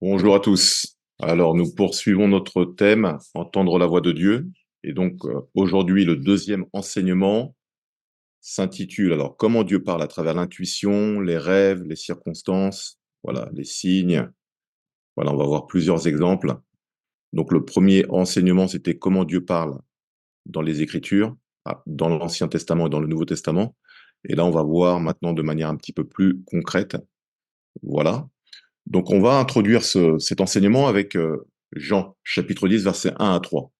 Bonjour à tous. Alors, nous poursuivons notre thème, entendre la voix de Dieu. Et donc, aujourd'hui, le deuxième enseignement s'intitule, alors, comment Dieu parle à travers l'intuition, les rêves, les circonstances, voilà, les signes. Voilà, on va voir plusieurs exemples. Donc, le premier enseignement, c'était comment Dieu parle dans les Écritures, dans l'Ancien Testament et dans le Nouveau Testament. Et là, on va voir maintenant de manière un petit peu plus concrète. Voilà. Donc, on va introduire cet enseignement avec Jean, chapitre 10, versets 1 à 3.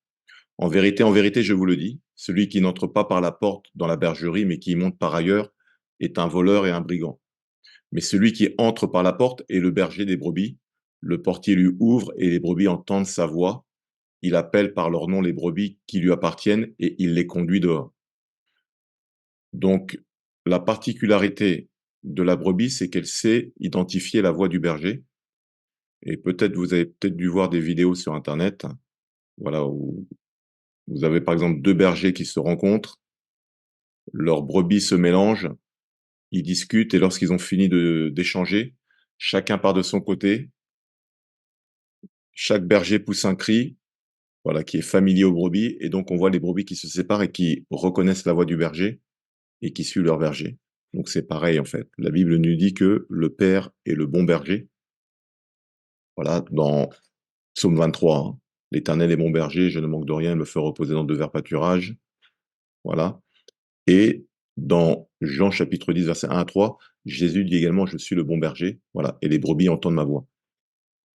En vérité, je vous le dis, celui qui n'entre pas par la porte dans la bergerie, mais qui y monte par ailleurs, est un voleur et un brigand. Mais celui qui entre par la porte est le berger des brebis. Le portier lui ouvre et les brebis entendent sa voix. Il appelle par leur nom les brebis qui lui appartiennent et il les conduit dehors. Donc, la particularité de la brebis, c'est qu'elle sait identifier la voix du berger. Et peut-être vous avez peut-être dû voir des vidéos sur Internet, voilà, où vous avez par exemple deux bergers qui se rencontrent, leurs brebis se mélangent, ils discutent et lorsqu'ils ont fini d'échanger, chacun part de son côté, chaque berger pousse un cri, voilà, qui est familier aux brebis, et donc on voit les brebis qui se séparent et qui reconnaissent la voix du berger et qui suivent leur berger. Donc c'est pareil en fait. La Bible nous dit que le Père est le bon berger. Voilà, dans Psaume 23, hein. L'Éternel est mon berger, je ne manque de rien, il me fait reposer dans de verts pâturages. Voilà. Et dans Jean chapitre 10, verset 1 à 3, Jésus dit également, je suis le bon berger. Voilà. Et les brebis entendent ma voix.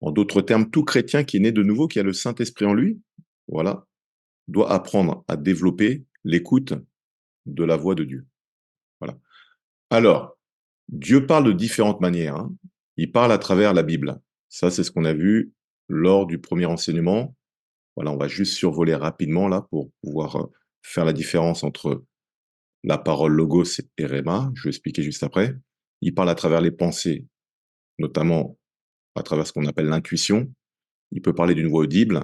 En d'autres termes, tout chrétien qui est né de nouveau, qui a le Saint-Esprit en lui, voilà, doit apprendre à développer l'écoute de la voix de Dieu. Voilà. Alors, Dieu parle de différentes manières, hein. Il parle à travers la Bible. Ça, c'est ce qu'on a vu lors du premier enseignement. Voilà, on va juste survoler rapidement là pour pouvoir faire la différence entre la parole logos et rhéma. Je vais expliquer juste après. Il parle à travers les pensées, notamment à travers ce qu'on appelle l'intuition. Il peut parler d'une voix audible,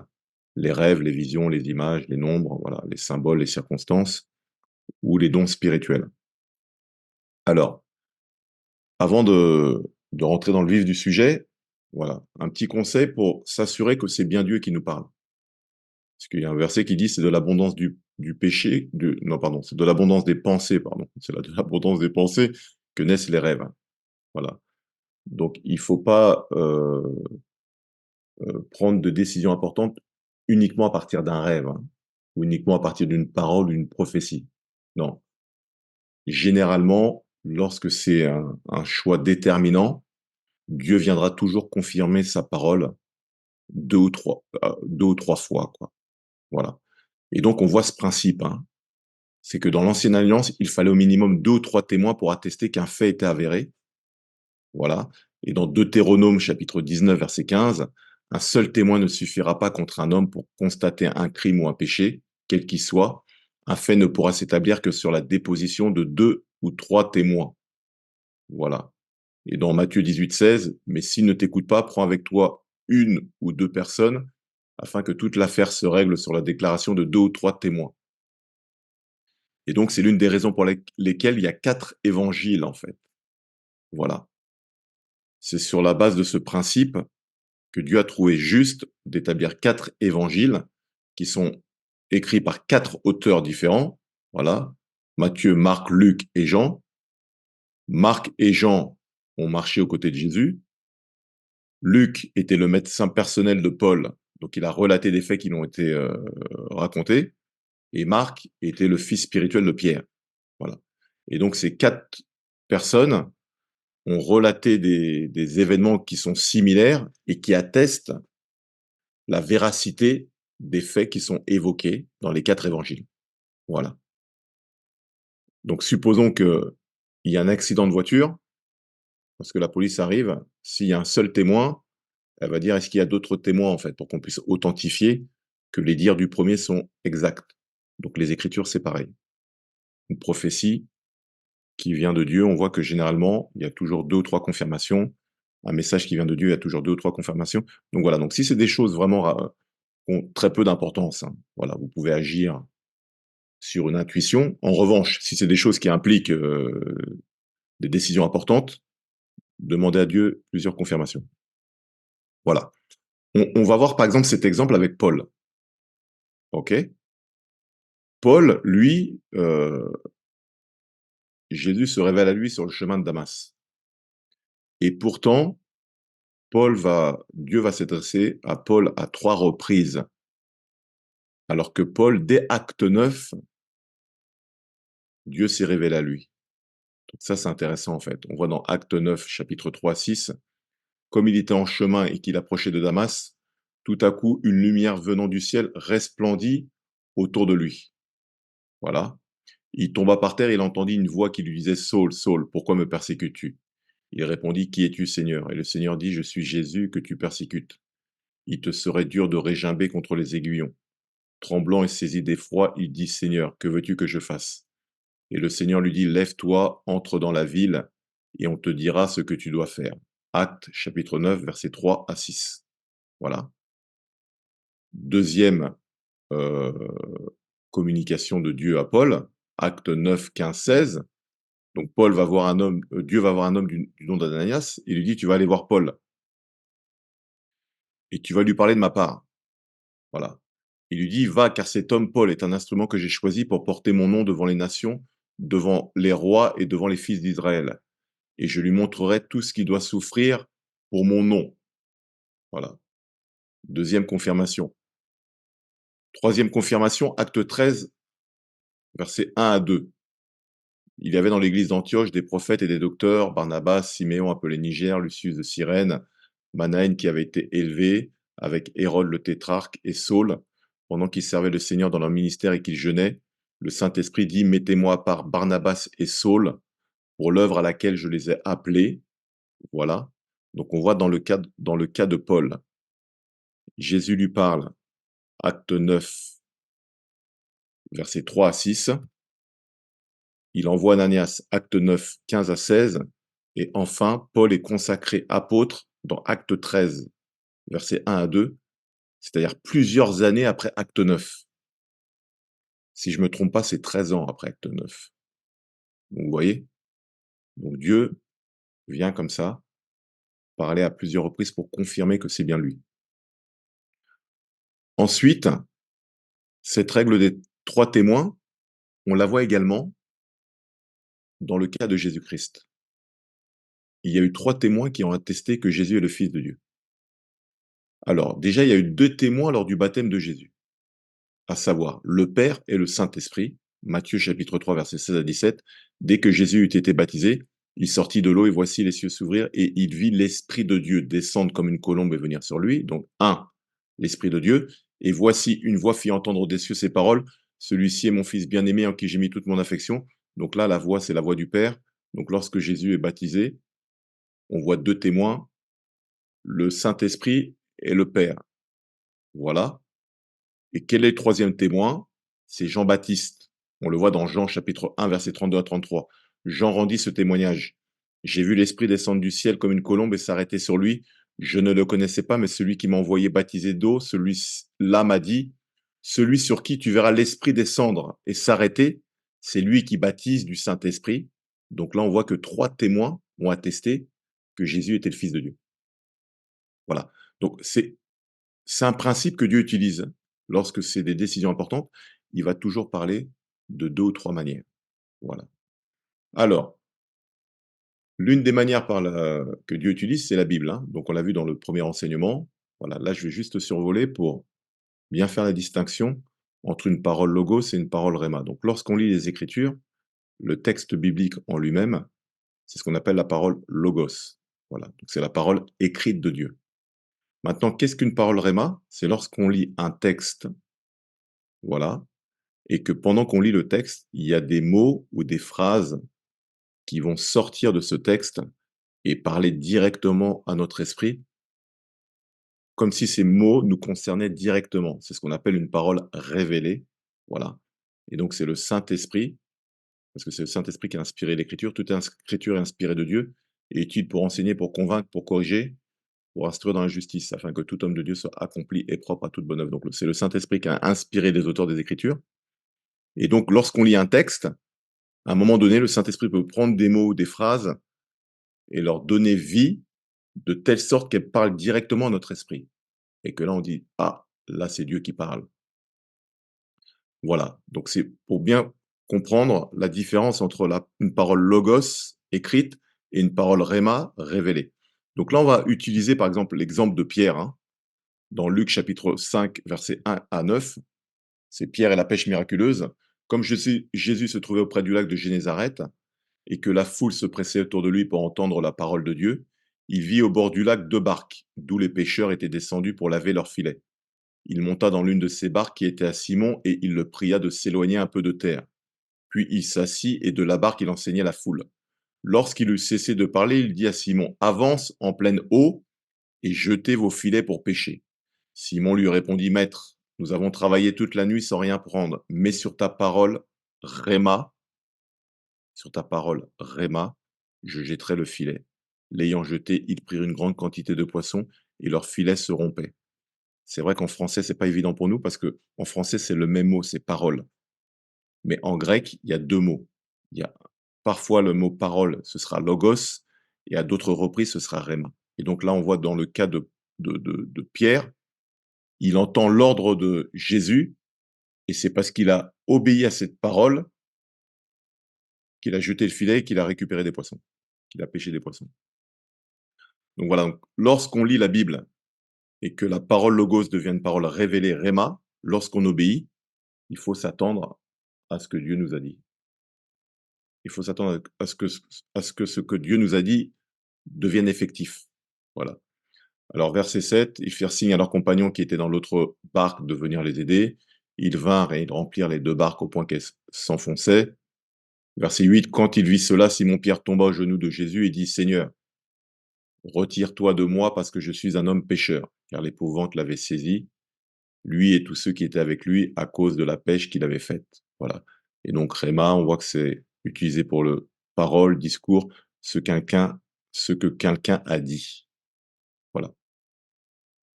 les rêves, les visions, les images, les nombres, voilà, les symboles, les circonstances ou les dons spirituels. Alors, avant de rentrer dans le vif du sujet, voilà, un petit conseil pour s'assurer que c'est bien Dieu qui nous parle. Parce qu'il y a un verset qui dit c'est de l'abondance du péché, non, pardon, c'est de l'abondance des pensées, pardon, c'est de l'abondance des pensées que naissent les rêves. Voilà. Donc, il faut pas prendre de décisions importantes uniquement à partir d'un rêve, hein, ou uniquement à partir d'une parole, d'une prophétie. Non. Généralement, lorsque c'est un choix déterminant, Dieu viendra toujours confirmer sa parole deux ou trois fois, quoi. Voilà. Et donc, on voit ce principe, hein. C'est que dans l'ancienne alliance, il fallait au minimum deux ou trois témoins pour attester qu'un fait était avéré. Voilà. Et dans Deutéronome chapitre 19, verset 15, un seul témoin ne suffira pas contre un homme pour constater un crime ou un péché, quel qu'il soit. Un fait ne pourra s'établir que sur la déposition de deux ou trois témoins. Voilà. Et dans Matthieu 18, 16, mais s'il ne t'écoute pas, prends avec toi une ou deux personnes afin que toute l'affaire se règle sur la déclaration de deux ou trois témoins. Et donc, c'est l'une des raisons pour lesquelles il y a quatre évangiles, en fait. Voilà. C'est sur la base de ce principe que Dieu a trouvé juste d'établir quatre évangiles qui sont écrits par quatre auteurs différents. Voilà. Matthieu, Marc, Luc et Jean. Marc et Jean ont marché aux côtés de Jésus. Luc était le médecin personnel de Paul, donc il a relaté des faits qui lui ont été racontés. Et Marc était le fils spirituel de Pierre. Voilà. Et donc ces quatre personnes ont relaté des événements qui sont similaires et qui attestent la véracité des faits qui sont évoqués dans les quatre évangiles. Voilà. Donc supposons qu'il y a un accident de voiture, parce que la police arrive, s'il y a un seul témoin, elle va dire est-ce qu'il y a d'autres témoins en fait pour qu'on puisse authentifier que les dires du premier sont exacts. Donc les Écritures, c'est pareil. Une prophétie qui vient de Dieu, on voit que généralement, il y a toujours deux ou trois confirmations. Un message qui vient de Dieu, il y a toujours deux ou trois confirmations. Donc voilà, donc si c'est des choses vraiment qui ont très peu d'importance, hein, voilà, vous pouvez agir sur une intuition. En revanche, si c'est des choses qui impliquent des décisions importantes, demandez à Dieu plusieurs confirmations. Voilà. On va voir par exemple cet exemple avec Paul, OK? Paul, lui, Jésus se révèle à lui sur le chemin de Damas et pourtant, Dieu va s'adresser à Paul à 3 reprises, alors que Paul, dès Acte 9, Dieu s'est révélé à lui. Donc ça, c'est intéressant en fait. On voit dans Acte 9, chapitre 3-6, comme il était en chemin et qu'il approchait de Damas, tout à coup, une lumière venant du ciel resplendit autour de lui. Voilà. Il tomba par terre, il entendit une voix qui lui disait: Saul, Saul, pourquoi me persécutes-tu? Il répondit: Qui es-tu, Seigneur? Et le Seigneur dit: Je suis Jésus que tu persécutes. Il te serait dur de régimber contre les aiguillons. Tremblant et saisi d'effroi, il dit: Seigneur, que veux-tu que je fasse? Et le Seigneur lui dit: Lève-toi, entre dans la ville, et on te dira ce que tu dois faire. Actes chapitre 9, versets 3 à 6. Voilà. Deuxième euh, communication de Dieu à Paul, Acte 9, 15, 16. Donc Paul va voir un homme, Dieu va voir un homme du nom d'Ananias, et lui dit: Tu vas aller voir Paul, et tu vas lui parler de ma part. Voilà. Il lui dit: Va, car cet homme, Paul, est un instrument que j'ai choisi pour porter mon nom devant les nations, devant les rois et devant les fils d'Israël. Et je lui montrerai tout ce qu'il doit souffrir pour mon nom. Voilà. Deuxième confirmation. Troisième confirmation, acte 13, versets 1 à 2. Il y avait dans l'église d'Antioche des prophètes et des docteurs, Barnabas, Siméon appelé Niger, Lucius de Cyrène, Manaïn qui avait été élevé avec Hérode le tétrarque et Saul, pendant qu'ils servaient le Seigneur dans leur ministère et qu'ils jeûnaient. Le Saint-Esprit dit: Mettez-moi à part Barnabas et Saul pour l'œuvre à laquelle je les ai appelés. Voilà. Donc on voit dans le cas de Paul, Jésus lui parle, acte 9, versets 3 à 6. Il envoie Ananias, acte 9, 15 à 16. Et enfin, Paul est consacré apôtre dans acte 13, versets 1 à 2, c'est-à-dire plusieurs années après acte 9. Si je ne me trompe pas, c'est 13 ans après acte 9. Donc vous voyez, donc Dieu vient comme ça parler à plusieurs reprises pour confirmer que c'est bien lui. Ensuite, cette règle des 3 témoins, on la voit également dans le cas de Jésus-Christ. Il y a eu 3 témoins qui ont attesté que Jésus est le Fils de Dieu. Alors, déjà, il y a eu 2 témoins lors du baptême de Jésus, à savoir le Père et le Saint-Esprit. Matthieu chapitre 3, versets 16 à 17. Dès que Jésus eut été baptisé, il sortit de l'eau et voici les cieux s'ouvrir et il vit l'Esprit de Dieu descendre comme une colombe et venir sur lui. Donc, l'Esprit de Dieu. Et voici une voix fit entendre des cieux ces paroles: Celui-ci est mon Fils bien-aimé en qui j'ai mis toute mon affection. Donc là, la voix, c'est la voix du Père. Donc lorsque Jésus est baptisé, on voit 2 témoins, le Saint-Esprit et le Père. Voilà. Et quel est le troisième témoin? C'est Jean-Baptiste. On le voit dans Jean chapitre 1, versets 32 à 33. Jean rendit ce témoignage. J'ai vu l'Esprit descendre du ciel comme une colombe et s'arrêter sur lui. Je ne le connaissais pas, mais celui qui m'a envoyé baptiser d'eau, celui-là m'a dit: Celui sur qui tu verras l'Esprit descendre et s'arrêter, c'est lui qui baptise du Saint-Esprit. Donc là, on voit que 3 témoins ont attesté que Jésus était le Fils de Dieu. Voilà. Donc c'est un principe que Dieu utilise lorsque c'est des décisions importantes. Il va toujours parler de 2 ou 3 manières. Voilà. Alors, l'une des manières que Dieu utilise, c'est la Bible, hein. Donc on l'a vu dans le premier enseignement. Voilà, là je vais juste survoler pour bien faire la distinction entre une parole logos et une parole rhéma. Donc lorsqu'on lit les Écritures, le texte biblique en lui-même, c'est ce qu'on appelle la parole logos. Voilà, donc c'est la parole écrite de Dieu. Maintenant, qu'est-ce qu'une parole rhéma? C'est lorsqu'on lit un texte, voilà, et que pendant qu'on lit le texte, il y a des mots ou des phrases qui vont sortir de ce texte et parler directement à notre esprit, comme si ces mots nous concernaient directement. C'est ce qu'on appelle une parole révélée, voilà. Et donc c'est le Saint-Esprit, parce que c'est le Saint-Esprit qui a inspiré l'Écriture. Toute Écriture est inspirée de Dieu et utile pour enseigner, pour convaincre, pour corriger, pour instruire dans la justice, afin que tout homme de Dieu soit accompli et propre à toute bonne œuvre. Donc c'est le Saint-Esprit qui a inspiré les auteurs des Écritures. Et donc lorsqu'on lit un texte, à un moment donné, le Saint-Esprit peut prendre des mots ou des phrases et leur donner vie, de telle sorte qu'elle parle directement à notre esprit et que là, on dit: «Ah, là, c'est Dieu qui parle». Voilà, donc c'est pour bien comprendre la différence entre la une parole logos, écrite, et une parole rhéma, révélée. Donc là, on va utiliser, par exemple, l'exemple de Pierre, hein, dans Luc chapitre 5, versets 1 à 9. C'est Pierre et la pêche miraculeuse. Comme Jésus se trouvait auprès du lac de Génézareth et que la foule se pressait autour de lui pour entendre la parole de Dieu, il vit au bord du lac 2 barques, d'où les pêcheurs étaient descendus pour laver leurs filets. Il monta dans l'une de ces barques qui était à Simon et il le pria de s'éloigner un peu de terre. Puis il s'assit et de la barque il enseignait la foule. Lorsqu'il eut cessé de parler, il dit à Simon: «Avance en pleine eau et jetez vos filets pour pêcher.» Simon lui répondit: «Maître, nous avons travaillé toute la nuit sans rien prendre, mais sur ta parole, Réma, je jetterai le filet.» L'ayant jeté, ils prirent une grande quantité de poissons et leur filet se rompait. C'est vrai qu'en français, c'est pas évident pour nous parce que en français, c'est le même mot, c'est parole. Mais en grec, il y a 2 mots. Il y a parfois le mot parole, ce sera logos et à d'autres reprises, ce sera rhéma. Et donc là, on voit dans le cas de Pierre, il entend l'ordre de Jésus et c'est parce qu'il a obéi à cette parole qu'il a jeté le filet et qu'il a récupéré des poissons, qu'il a pêché des poissons. Donc voilà, donc lorsqu'on lit la Bible et que la parole logos devient une parole révélée, rhéma, lorsqu'on obéit, il faut s'attendre à ce que Dieu nous a dit. Il faut s'attendre à ce que ce que Dieu nous a dit devienne effectif. Voilà. Alors verset 7, ils firent signe à leurs compagnons qui étaient dans l'autre barque de venir les aider. Ils vinrent et ils remplirent les 2 barques au point qu'elles s'enfonçaient. Verset 8, quand il vit cela, Simon-Pierre tomba aux genoux de Jésus et dit: «Seigneur, retire-toi de moi parce que je suis un homme pécheur.» Car l'épouvante l'avait saisi, lui et tous ceux qui étaient avec lui, à cause de la pêche qu'il avait faite. Voilà. Et donc rhéma, on voit que c'est utilisé pour le parole, discours, ce quelqu'un ce que quelqu'un a dit. Voilà.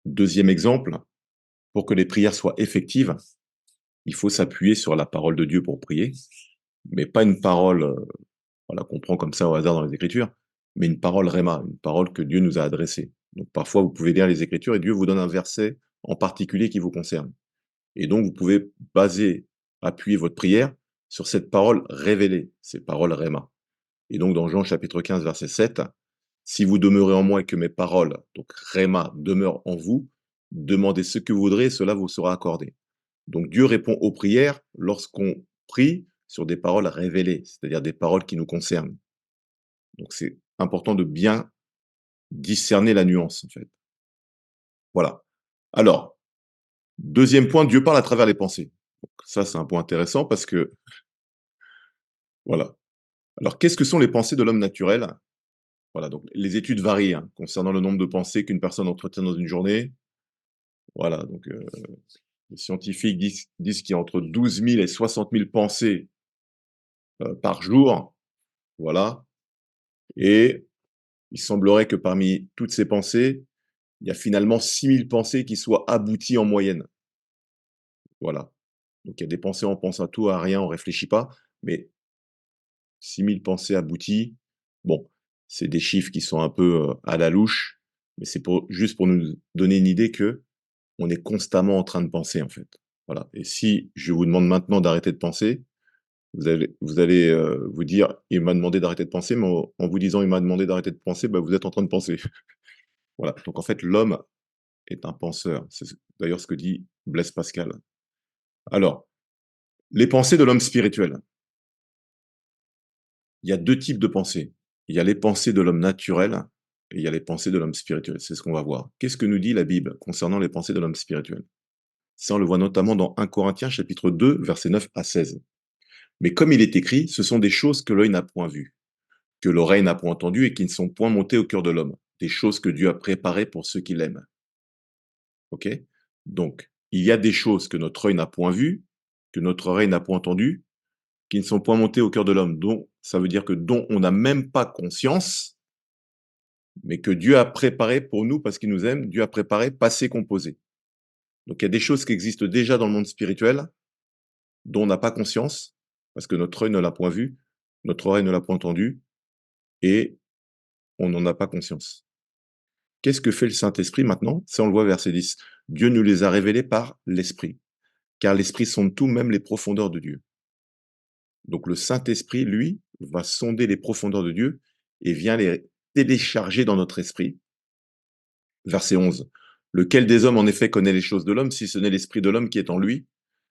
Deuxième exemple, pour que les prières soient effectives, il faut s'appuyer sur la parole de Dieu pour prier, mais pas une parole, voilà, qu'on prend comme ça au hasard dans les Écritures, mais une parole rhéma, une parole que Dieu nous a adressée. Donc parfois, vous pouvez lire les Écritures et Dieu vous donne un verset en particulier qui vous concerne. Et donc, vous pouvez appuyer votre prière sur cette parole révélée, ces paroles rhéma. Et donc, dans Jean chapitre 15, verset 7, si vous demeurez en moi et que mes paroles, donc rhéma, demeurent en vous, demandez ce que vous voudrez et cela vous sera accordé. Donc, Dieu répond aux prières lorsqu'on prie sur des paroles révélées, c'est-à-dire des paroles qui nous concernent. Donc, c'est important de bien discerner la nuance, en fait. Voilà. Alors, deuxième point, Dieu parle à travers les pensées. Donc, ça, c'est un point intéressant parce que, voilà. Alors, qu'est-ce que sont les pensées de l'homme naturel? Voilà, donc les études varient, hein, concernant le nombre de pensées qu'une personne entretient dans une journée. Voilà, donc les scientifiques disent qu'il y a entre 12 000 et 60 000 pensées, par jour, voilà, et il semblerait que parmi toutes ces pensées, il y a finalement 6 000 pensées qui soient abouties en moyenne. Voilà, donc il y a des pensées, on pense à tout, à rien, on réfléchit pas, mais 6 000 pensées abouties, bon, c'est des chiffres qui sont un peu, à la louche, mais c'est juste pour nous donner une idée que on est constamment en train de penser, en fait. Voilà, et si je vous demande maintenant d'arrêter de penser, vous allez vous dire: «Il m'a demandé d'arrêter de penser», mais en vous disant: «Il m'a demandé d'arrêter de penser», bah, vous êtes en train de penser. Voilà, donc en fait, l'homme est un penseur. C'est d'ailleurs ce que dit Blaise Pascal. Alors, les pensées de l'homme spirituel. Il y a 2 types de pensées. Il y a les pensées de l'homme naturel et il y a les pensées de l'homme spirituel. C'est ce qu'on va voir. Qu'est-ce que nous dit la Bible concernant les pensées de l'homme spirituel? Ça, on le voit notamment dans 1 Corinthiens chapitre 2, versets 9 à 16. Mais comme il est écrit, ce sont des choses que l'œil n'a point vues, que l'oreille n'a point entendues et qui ne sont point montées au cœur de l'homme, des choses que Dieu a préparées pour ceux qui l'aiment. OK? Donc, il y a des choses que notre œil n'a point vues, que notre oreille n'a point entendues, qui ne sont point montées au cœur de l'homme, dont ça veut dire que dont on n'a même pas conscience, mais que Dieu a préparé pour nous parce qu'il nous aime, Dieu a préparé passé composé. Donc il y a des choses qui existent déjà dans le monde spirituel, dont on n'a pas conscience, parce que notre œil ne l'a point vu, notre oreille ne l'a point entendu, et on n'en a pas conscience. Qu'est-ce que fait le Saint-Esprit maintenant? Ça, on le voit verset 10. Dieu nous les a révélés par l'Esprit, car l'Esprit sonde tout, même les profondeurs de Dieu. Donc le Saint-Esprit, lui, va sonder les profondeurs de Dieu et vient les télécharger dans notre esprit. Verset 11. Lequel des hommes, en effet, connaît les choses de l'homme, si ce n'est l'Esprit de l'homme qui est en lui?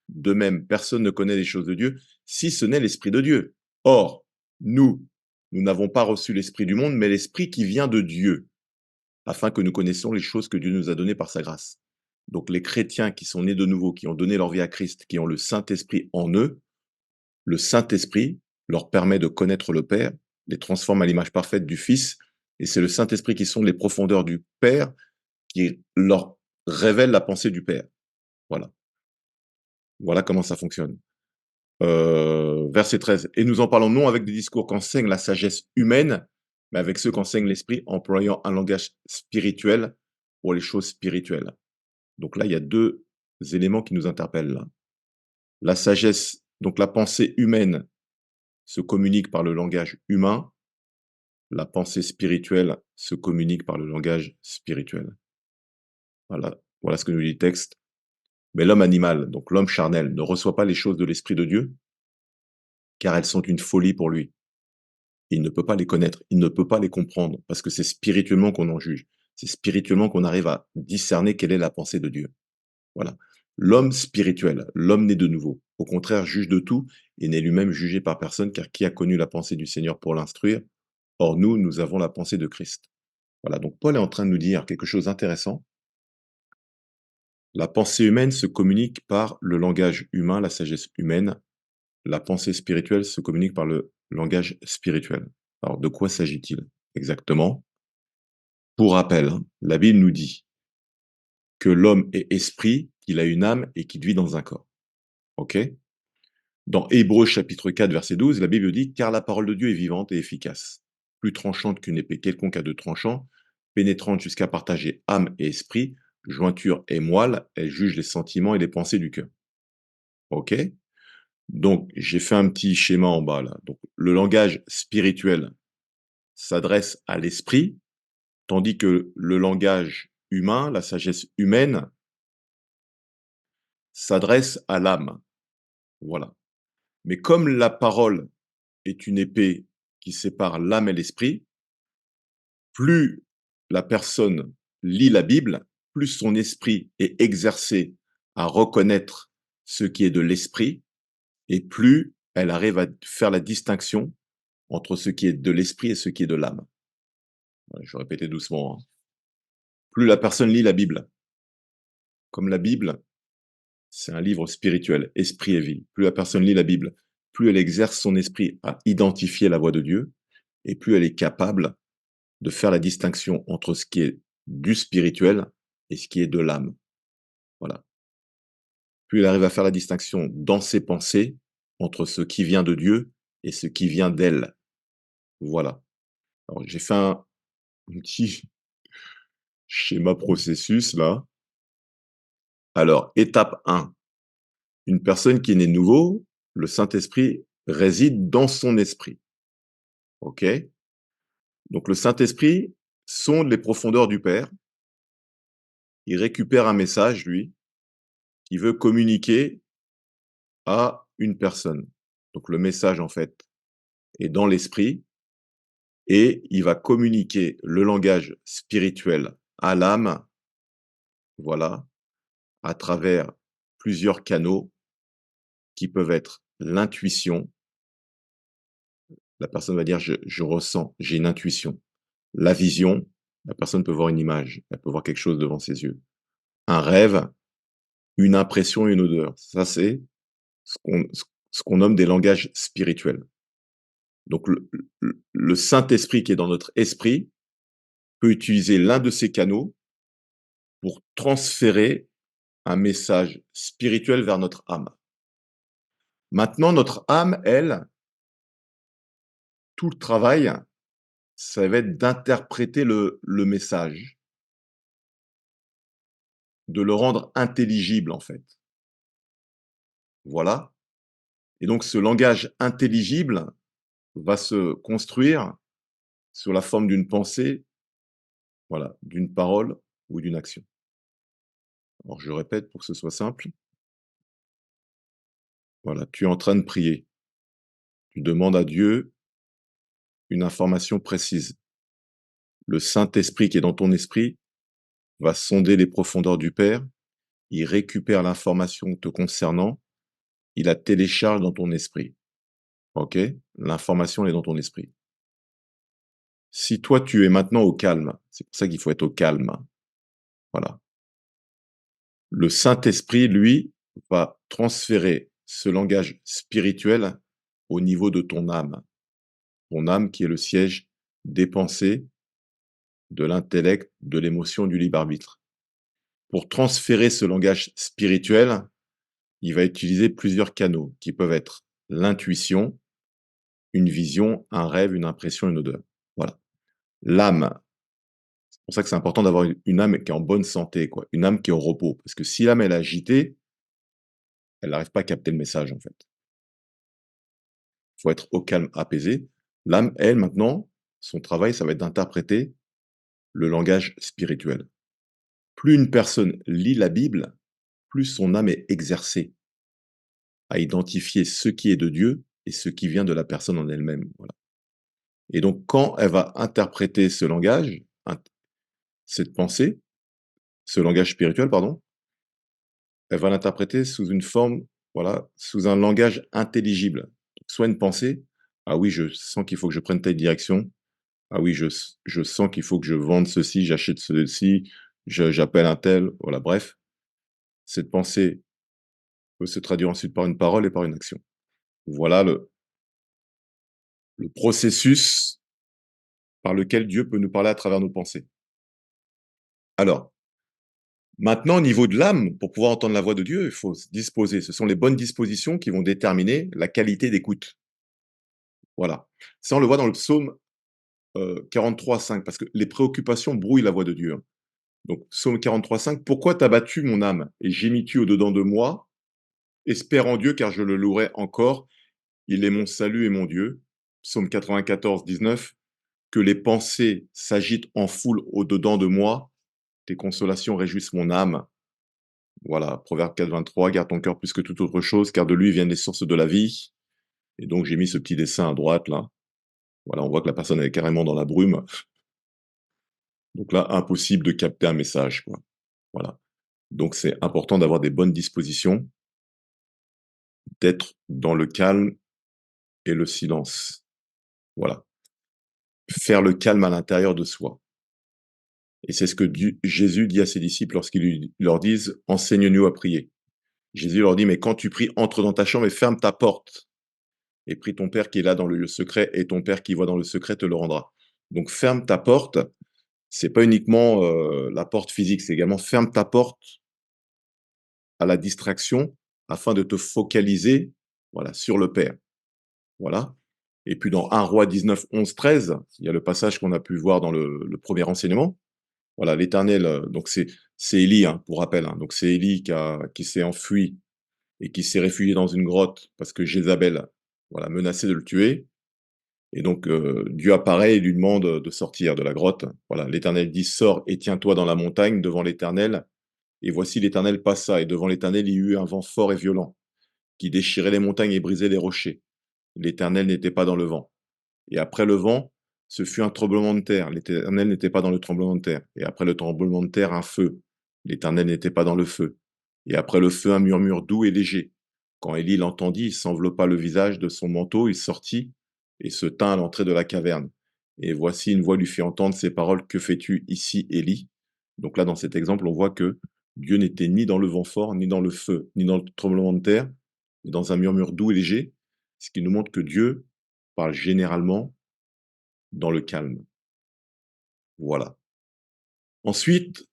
De même, personne ne connaît les choses de Dieu, si ce n'est l'Esprit de Dieu. Or, nous n'avons pas reçu l'Esprit du monde, mais l'Esprit qui vient de Dieu, afin que nous connaissions les choses que Dieu nous a données par sa grâce. Donc les chrétiens qui sont nés de nouveau, qui ont donné leur vie à Christ, qui ont le Saint-Esprit en eux, le Saint-Esprit leur permet de connaître le Père, les transforme à l'image parfaite du Fils, et c'est le Saint-Esprit qui sonde les profondeurs du Père, qui leur révèle la pensée du Père. Voilà. Voilà comment ça fonctionne. Verset 13. Et nous en parlons non avec des discours qu'enseigne la sagesse humaine, mais avec ceux qu'enseigne l'Esprit, employant un langage spirituel pour les choses spirituelles. Donc là, il y a deux éléments qui nous interpellent là. La sagesse, donc la pensée humaine se communique par le langage humain, la pensée spirituelle se communique par le langage spirituel. Voilà ce que nous dit le texte. Mais l'homme animal, donc l'homme charnel, ne reçoit pas les choses de l'Esprit de Dieu, car elles sont une folie pour lui. Il ne peut pas les connaître, il ne peut pas les comprendre, parce que c'est spirituellement qu'on en juge. C'est spirituellement qu'on arrive à discerner quelle est la pensée de Dieu. Voilà. L'homme spirituel, l'homme né de nouveau, au contraire, juge de tout et n'est lui-même jugé par personne, car qui a connu la pensée du Seigneur pour l'instruire? Or, nous avons la pensée de Christ. Voilà, donc Paul est en train de nous dire quelque chose d'intéressant. La pensée humaine se communique par le langage humain, la sagesse humaine. La pensée spirituelle se communique par le langage spirituel. Alors, de quoi s'agit-il exactement? Pour rappel, la Bible nous dit que l'homme est esprit, qu'il a une âme et qu'il vit dans un corps. Ok? Dans Hébreux chapitre 4, verset 12, la Bible dit: Car la parole de Dieu est vivante et efficace, plus tranchante qu'une épée quelconque à deux tranchants, pénétrante jusqu'à partager âme et esprit, jointure et moelle, elle juge les sentiments et les pensées du cœur. Ok? Donc, j'ai fait un petit schéma en bas là. Donc, le langage spirituel s'adresse à l'esprit, tandis que le langage humain, la sagesse humaine, s'adresse à l'âme. Voilà. Mais comme la parole est une épée qui sépare l'âme et l'esprit, plus la personne lit la Bible, plus son esprit est exercé à reconnaître ce qui est de l'esprit, et plus elle arrive à faire la distinction entre ce qui est de l'esprit et ce qui est de l'âme. Je vais répéter doucement, hein. Plus la personne lit la Bible, comme la Bible, c'est un livre spirituel, esprit et vie. Plus la personne lit la Bible, plus elle exerce son esprit à identifier la voix de Dieu, et plus elle est capable de faire la distinction entre ce qui est du spirituel et ce qui est de l'âme. Voilà. Plus il arrive à faire la distinction dans ses pensées entre ce qui vient de Dieu et ce qui vient d'elle. Voilà. Alors, j'ai fait un petit schéma processus là. Alors, étape 1. Une personne qui est née de nouveau, le Saint-Esprit réside dans son esprit. OK? Donc le Saint-Esprit sonde les profondeurs du Père. Il récupère un message, lui, qu'il veut communiquer à une personne. Donc le message, en fait, est dans l'esprit et il va communiquer le langage spirituel à l'âme, voilà, à travers plusieurs canaux qui peuvent être l'intuition. La personne va dire je ressens, j'ai une intuition. La vision, la personne peut voir une image, elle peut voir quelque chose devant ses yeux. Un rêve, une impression et une odeur. Ça, c'est ce qu'on nomme des langages spirituels. Donc le Saint-Esprit qui est dans notre esprit peut utiliser l'un de ces canaux pour transférer un message spirituel vers notre âme. Maintenant, notre âme, elle, tout le travail, ça va être d'interpréter le message, de le rendre intelligible, en fait. Voilà. Et donc, ce langage intelligible va se construire sous la forme d'une pensée voilà, d'une parole ou d'une action. Alors je répète pour que ce soit simple, voilà, tu es en train de prier, tu demandes à Dieu une information précise. Le Saint-Esprit qui est dans ton esprit va sonder les profondeurs du Père, il récupère l'information te concernant, il la télécharge dans ton esprit, OK? L'information, elle est dans ton esprit. Si toi, tu es maintenant au calme, c'est pour ça qu'il faut être au calme, voilà. Le Saint-Esprit, lui, va transférer ce langage spirituel au niveau de ton âme. Ton âme qui est le siège des pensées, de l'intellect, de l'émotion, du libre arbitre. Pour transférer ce langage spirituel, il va utiliser plusieurs canaux qui peuvent être l'intuition, une vision, un rêve, une impression, une odeur. Voilà. L'âme, c'est pour ça que c'est important d'avoir une âme qui est en bonne santé, quoi. Une âme qui est au repos. Parce que si l'âme elle est agitée, elle n'arrive pas à capter le message, en fait. Il faut être au calme, apaisé. L'âme, elle, maintenant, son travail, ça va être d'interpréter le langage spirituel. Plus une personne lit la Bible, plus son âme est exercée à identifier ce qui est de Dieu et ce qui vient de la personne en elle-même. Voilà. Et donc, quand elle va interpréter ce langage, cette pensée, ce langage spirituel, pardon, elle va l'interpréter sous une forme, voilà, sous un langage intelligible. Soit une pensée, ah oui, je sens qu'il faut que je prenne telle direction. Ah oui, je sens qu'il faut que je vende ceci, j'achète ceci, j'appelle un tel, voilà, bref. Cette pensée peut se traduire ensuite par une parole et par une action. Voilà le processus par lequel Dieu peut nous parler à travers nos pensées. Alors, maintenant, au niveau de l'âme, pour pouvoir entendre la voix de Dieu, il faut se disposer. Ce sont les bonnes dispositions qui vont déterminer la qualité d'écoute. Voilà. Ça, on le voit dans le psaume 43,5, parce que les préoccupations brouillent la voix de Dieu, hein. Donc, psaume 43,5, pourquoi t'as battu mon âme et gémis-tu au-dedans de moi? Espère en Dieu, car je le louerai encore. Il est mon salut et mon Dieu. Psaume 94,19, que les pensées s'agitent en foule au-dedans de moi. Tes consolations réjouissent mon âme. Voilà, Proverbe 4,23, garde ton cœur plus que toute autre chose, car de lui viennent les sources de la vie. Et donc, j'ai mis ce petit dessin à droite, là. Voilà, on voit que la personne est carrément dans la brume. Donc là, impossible de capter un message, quoi. Voilà. Donc, c'est important d'avoir des bonnes dispositions, d'être dans le calme et le silence. Voilà. Faire le calme à l'intérieur de soi. Et c'est ce que Jésus dit à ses disciples lorsqu'ils leur disent: «Enseigne-nous à prier». Jésus leur dit: «Mais quand tu pries, entre dans ta chambre et ferme ta porte. Et prie ton Père qui est là dans le lieu secret, et ton Père qui voit dans le secret te le rendra». Donc ferme ta porte, c'est pas uniquement, la porte physique, c'est également ferme ta porte à la distraction afin de te focaliser, voilà, sur le Père. Voilà. Et puis dans 1 Roi 19, 11, 13, il y a le passage qu'on a pu voir dans le premier enseignement. Voilà, l'Éternel, donc c'est Élie, hein, pour rappel, hein. Donc c'est Élie qui s'est enfui et qui s'est réfugié dans une grotte parce que Jézabel, voilà, menaçait de le tuer. Et donc Dieu apparaît et lui demande, de sortir de la grotte. Voilà, l'Éternel dit: «Sors et tiens-toi dans la montagne devant l'Éternel». Et voici l'Éternel passa, et devant l'Éternel il y eut un vent fort et violent, qui déchirait les montagnes et brisait les rochers. L'Éternel n'était pas dans le vent. Et après le vent, ce fut un tremblement de terre. L'Éternel n'était pas dans le tremblement de terre. Et après le tremblement de terre, un feu. L'Éternel n'était pas dans le feu. Et après le feu, un murmure doux et léger. Quand Élie l'entendit, il s'enveloppa le visage de son manteau, il sortit et se tint à l'entrée de la caverne. Et voici une voix lui fit entendre ces paroles: «Que fais-tu ici, Élie?» Donc là, dans cet exemple, on voit que Dieu n'était ni dans le vent fort, ni dans le feu, ni dans le tremblement de terre, mais dans un murmure doux et léger, ce qui nous montre que Dieu parle généralement dans le calme. Voilà. Ensuite,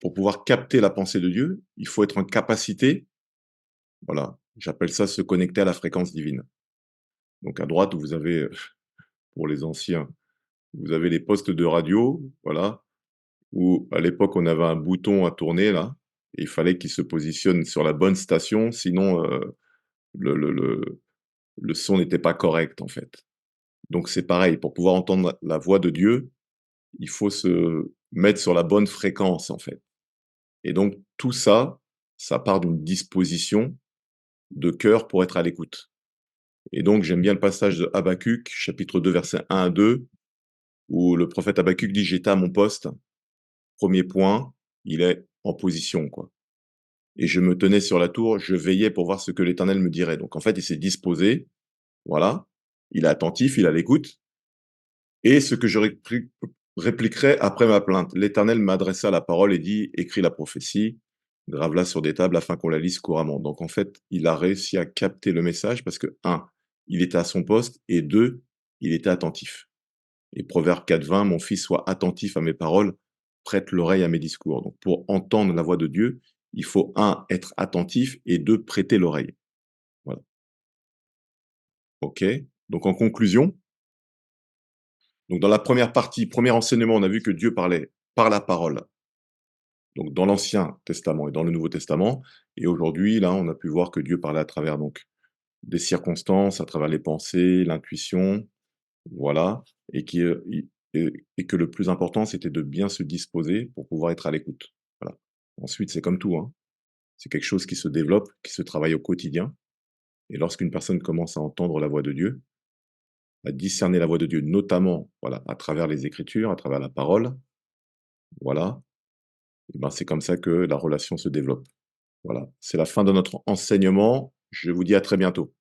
pour pouvoir capter la pensée de Dieu, il faut être en capacité, voilà, j'appelle ça se connecter à la fréquence divine. Donc à droite, vous avez, pour les anciens, vous avez les postes de radio, voilà, où à l'époque on avait un bouton à tourner là, et il fallait qu'il se positionne sur la bonne station, sinon, le le le le son n'était pas correct en fait. Donc c'est pareil, pour pouvoir entendre la voix de Dieu, il faut se mettre sur la bonne fréquence, en fait. Et donc tout ça, ça part d'une disposition de cœur pour être à l'écoute. Et donc j'aime bien le passage de Habacuc, chapitre 2, versets 1 à 2, où le prophète Habacuc dit: «J'étais à mon poste». Premier point, il est en position, quoi. Et je me tenais sur la tour, je veillais pour voir ce que l'Éternel me dirait. Donc en fait, il s'est disposé, voilà, il est attentif, il est à l'écoute. Et ce que je répliquerai après ma plainte. L'Éternel m'adressa la parole et dit: «Écris la prophétie, grave-la sur des tables afin qu'on la lise couramment». Donc en fait, il a réussi à capter le message parce que un, il était à son poste et 2, il était attentif. Et Proverbe 4:20: «Mon fils, sois attentif à mes paroles, prête l'oreille à mes discours». Donc pour entendre la voix de Dieu, il faut un, être attentif et 2, prêter l'oreille. Voilà. OK? Donc en conclusion, donc dans la première partie, premier enseignement, on a vu que Dieu parlait par la parole, donc dans l'Ancien Testament et dans le Nouveau Testament. Et aujourd'hui, là, on a pu voir que Dieu parlait à travers donc des circonstances, à travers les pensées, l'intuition, voilà, et qui, et que le plus important, c'était de bien se disposer pour pouvoir être à l'écoute. Voilà. Ensuite, c'est comme tout, hein, c'est quelque chose qui se développe, qui se travaille au quotidien. Et lorsqu'une personne commence à entendre la voix de Dieu, à discerner la voix de Dieu, notamment, voilà, à travers les Écritures, à travers la parole, voilà, et ben, c'est comme ça que la relation se développe. Voilà, c'est la fin de notre enseignement. Je vous dis à très bientôt.